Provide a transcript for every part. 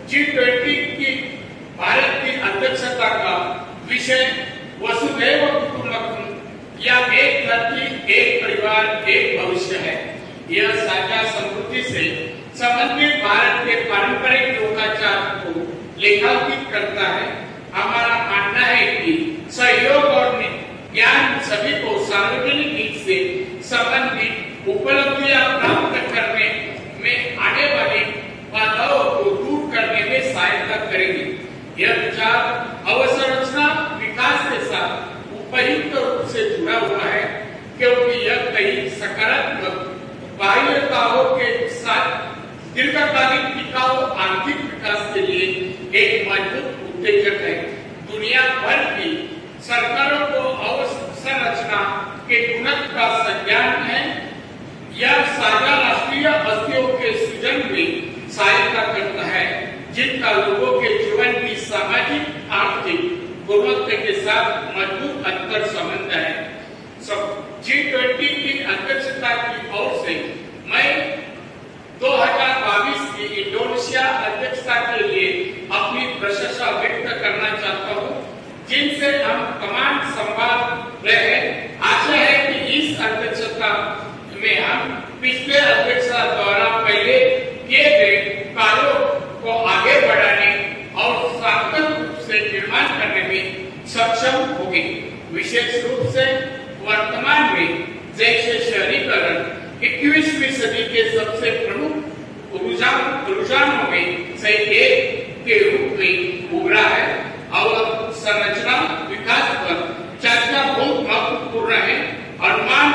G20 की भारत की अध्यक्षता का विषय वसुधैव कुटुंबकम या एक धरती एक परिवार एक भविष्य है। यह साझा समृद्धि से संबंधित भारत के पारंपरिक लोकाचार को लेखांकित करता है। हमारा मानना है कि सहयोग और ज्ञान सभी को सार्वजनिक हित से संबंधित उपलब्धियां प्राप्त करने में आने वाली बाधाओं को दूर करने में सहायता करेगी। यह विचार अवसंरचना विकास के साथ उपयुक्त रूप से जुड़ा हुआ है, क्योंकि यह कई सकारात्मक बाह्यताओं के साथ दीर्घकालिक टिकाऊ आर्थिक विकास के लिए एक मजबूत उत्तेजक है। दुनिया भर की सरकारों को अवसंरचना के गुणक का संज्ञान है। यह साझा राष्ट्रीय बस्तियों के सृजन में सहायता करता है, जिनका लोगों के जीवन की सामाजिक आर्थिक गुणवत्ता के साथ मजबूत अंतर संबंध है। G20 की अध्यक्षता की ओर से मैं 2022 की इंडोनेशिया अध्यक्षता के लिए अपनी प्रशंसा व्यक्त करना चाहता हूँ, जिनसे हम कमांड संभाल रहे हैं। आशा है कि इस अध्यक्षता में हम पिछले अध्यक्षता द्वारा पहले किए गए कार्यों को आगे बढ़ाने और सार्थक रूप से निर्माण करने में सक्षम होंगे। विशेष रूप से वर्तमान में जैसे शहरीकरण 21वीं सदी के सबसे प्रमुख रुझानों में से एक के रूप में उभरा है। और संरचना विकास पर चर्चा बहुत महत्वपूर्ण है। अनुमान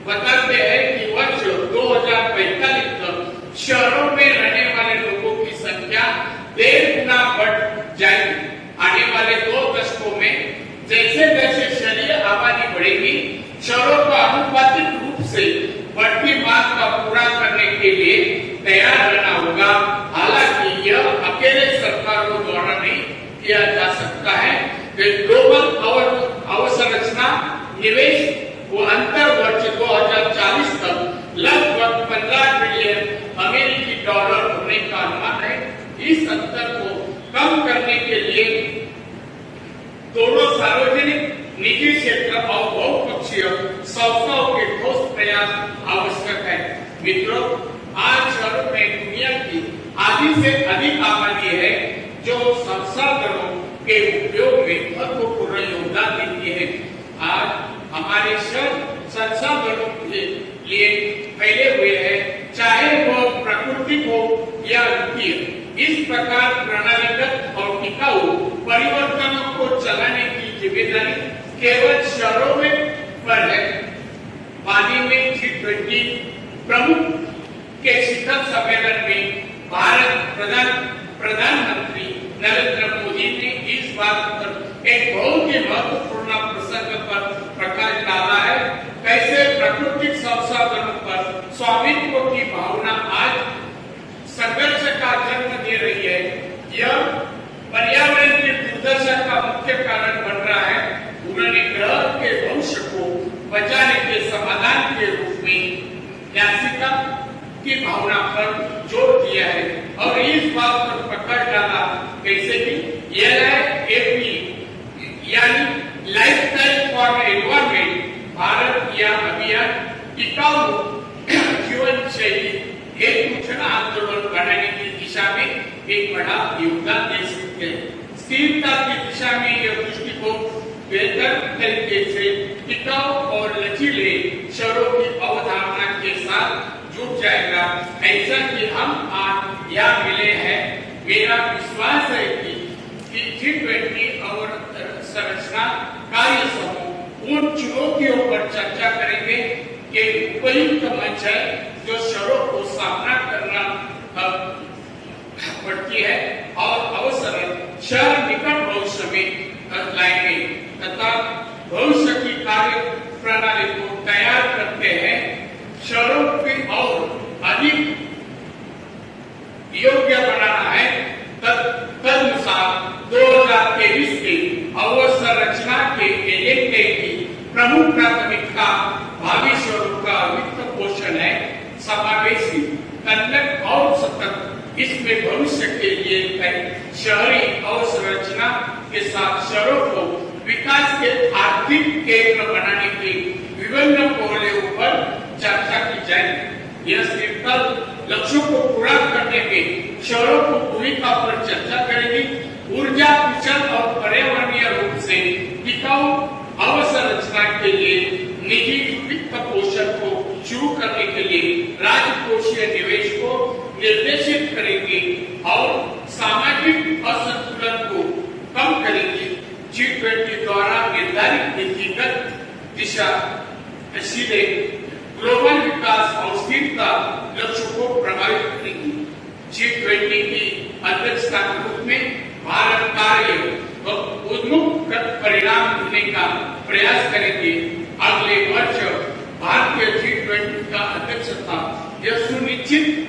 बताते हैं कि वर्ष 2045 तक शहरों में रहने वाले लोगों की संख्या 1.5 गुना बढ़ जाएगी। आने वाले 2 दशकों में जैसे जैसे शहरी आबादी बढ़ेगी, शहरों को आनुपातिक रूप से बढ़ती मांग का पूरा करने के लिए तैयार रहना होगा। हालांकि यह अकेले सरकारों द्वारा नहीं किया जा सकता है। ग्लोबल अवसंरचना निवेश को अंतर वर्ष 2040 तक लगभग 15 ट्रिलियन अमेरिकी डॉलर होने का अनुमान है। इस अंतर को कम करने के लिए दोनों सार्वजनिक, निजी क्षेत्र और बहुपक्षीय संस्थाओं के ठोस प्रयास आवश्यक है। मित्रों, आज शहरों में दुनिया की आधी से अधिक आबादी है, जो संसाधनों के उपयोग में महत्वपूर्ण योगदान देती है। आज हमारे शहर संसाधनों के लिए फैले हुए हैं, चाहे वह प्राकृतिक हो या वित्तीय। इस प्रकार प्रणालीगत और टिकाऊ परिवर्तनों को चलाने की जिम्मेदारी केवल शहरों में पर है। पानी में G20 प्रमुख के शिखर सम्मेलन में भारत प्रधानमंत्री नरेंद्र मोदी ने इस बात पर एक बहुत ही महत्वपूर्ण प्रसंग पर प्रकाश डाला है। कैसे प्राकृतिक संसाधनों पर स्वामित्व की भावना आज संघर्ष का जन्म दे रही है। यह पर्यावरण की दुर्दशा का मुख्य कारण बन रहा है। उन्होंने ग्रह के भविष्य को बचाने के समाधान के रूप में न्यासिका की भावना पर जोर दिया है और इस बात पर प्रकाश डाला कैसे कि LIFE यानी लाइफस्टाइल फॉर एनवायरमेंट भारत या अभियान टिकाऊ जीवन शैली एक जन आंदोलन बनाने की दिशा में एक बड़ा योगदान दे सकते हैं। स्थिरता की दिशा में यह दृष्टिकोण बेहतर तरीके से टिकाऊ और लचीले शहरों की अवधारणा के साथ जुड़ जाएगा। ऐसा कि हम आज यहाँ मिले हैं, मेरा विश्वास है कि G20 और संरचना कार्य समूह उन चुनौतियों पर चर्चा करेंगे कि उपयुक्त मंच है जो शहरों को सामना करना पड़ती है और अवसर शहर निकट भविष्य में लाएंगे तथा भविष्य की कार्य प्रणाली को तैयार करते हैं। शहरों की और अधिक योग्य बनाना है। तदनुसार 2023 के अवसंरचना के एजेंडे की प्रमुख प्राथमिकता भावी शहरों का वित्त पोषण है, समावेशी, कन्नड़ और सतत। इसमें इसमें भविष्य के लिए शहरी अवसंरचना के साथ शहरों को विकास के आर्थिक केंद्र बनाने के विभिन्न पहलुओं पर चर्चा की जाएगी। यह सिर्फ लक्ष्यों को पूरा करने में शहरों की भूमिका पर चर्चा करेगी। ऊर्जा कुशल और पर्यावरणीय रूप से टिकाऊ अवसंरचना के लिए निजी वित्त पोषण को शुरू करने के लिए राजकोषीय निवेश को निर्देशित करेंगे और सामाजिक असंतुलन को कम करेंगे। G20 द्वारा निर्धारित नीतिगत दिशा सीधे ग्लोबल विकास और स्थिरता लक्ष्यों को प्रभावित करेगी। G20 की अध्यक्षता के रूप में भारत कार्य और उन्मुख परिणाम देने का प्रयास करेंगे। अगले वर्ष भारतीय G20 का अध्यक्षता यह सुनिश्चित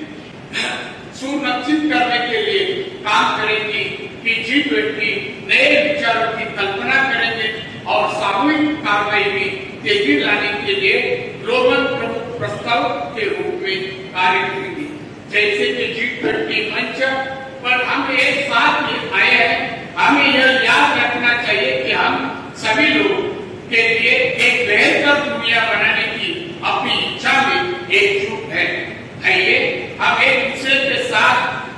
करने के लिए काम करेगी कि G20 नए विचारों की कल्पना करेंगे और सामूहिक कार्रवाई में तेजी लाने के लिए ग्लोबल प्रमुख प्रस्ताव के रूप में कार्य करेंगे। जैसे कि G20 मंच पर हम एक साथ आए हैं, हमें यह याद रखना चाहिए कि हम सभी लोग के लिए एक बेहतर दुनिया बनाने की अपनी इच्छा में एकजुट है। आइए हम एक दूसरे के साथ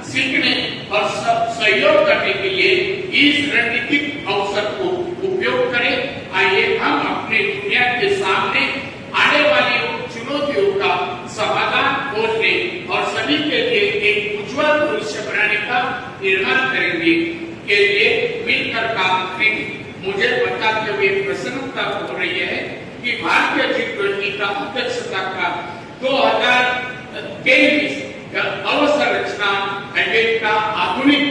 सीखने और सहयोग करने के लिए इस रणनीतिक अवसर को उपयोग करें। आइए हम अपने दुनिया के सामने आने वाली चुनौतियों का समाधान खोजने और सभी के लिए एक उज्जवल भविष्य बनाने का निर्माण करेंगे के लिए मिलकर काम करेंगे। मुझे बताते हुए प्रसन्नता हो रही है कि भारतीय G20 का अध्यक्षता का 2023 अवसंरचना एजेंडा आधुनिक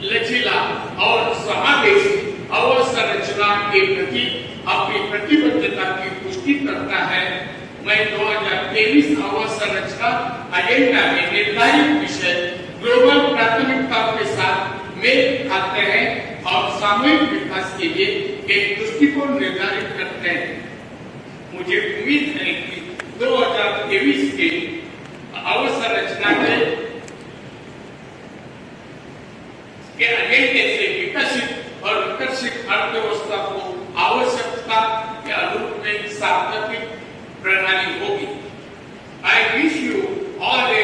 लचीला और समावेशी अवसंरचना के प्रति अपनी प्रतिबद्धता की पुष्टि करता है। मैं 2023 अवसंरचना एजेंडा में निर्धारित विषय ग्लोबल प्राथमिकताओं के साथ मेल खाते हैं और सामूहिक विकास के लिए एक दृष्टिकोण निर्धारित करते हैं। मुझे उम्मीद है कि 2023 के अवसंरचना के एजेंडे से विकसित और विकसित अर्थव्यवस्था को आवश्यकता के अनुरूप में सार्थक प्रणाली होगी। I wish you all a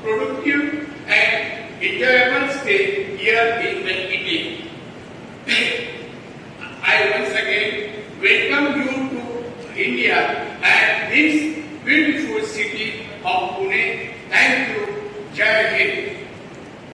productive and enjoyable stay here in the India. I once again welcome you to India